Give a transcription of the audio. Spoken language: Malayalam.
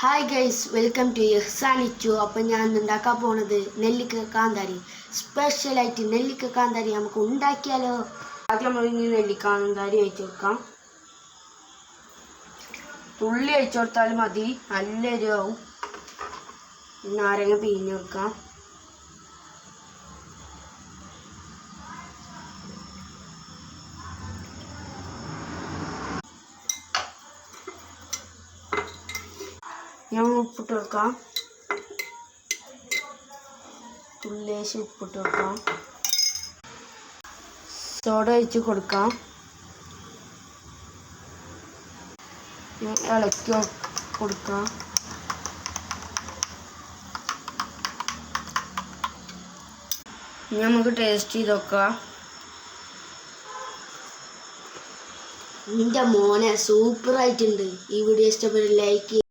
ഹായ് ഗൈസ്, വെൽക്കം ടു യഹ്സാനിച്ചു. അപ്പം ഞാൻ ഉണ്ടാക്കാൻ പോണത് നെല്ലിക്ക കാന്താരി. സ്പെഷ്യലായിട്ട് നെല്ലിക്ക കാന്താരി നമുക്ക് ഉണ്ടാക്കിയാലോ. ആദ്യം നമ്മൾ ഇനി നെല്ലിക്ക കാന്താരി അയച്ചു കൊടുക്കാം. തുള്ളി അയച്ചു കൊടുത്താൽ മതി, നല്ല എരിവാവും. നാരങ്ങ പിഴിഞ്ഞ് കൊടുക്കാം. ഞാൻ ഉപ്പിട്ട് കൊടുക്കാം. തുള്ളിയേശ് ഉപ്പിട്ട് കൊടുക്കാം. സോഡ ഒഴിച്ച് കൊടുക്കാം. ഇളക്കി കൊടുക്കാം. ഇനി നമുക്ക് ടേസ്റ്റ് ചെയ്ത് നോക്കാം. എൻ്റെ മോനെ സൂപ്പറായിട്ടുണ്ട്. ഈ വീഡിയോ ഇഷ്ടപ്പെട്ട ലൈക്ക്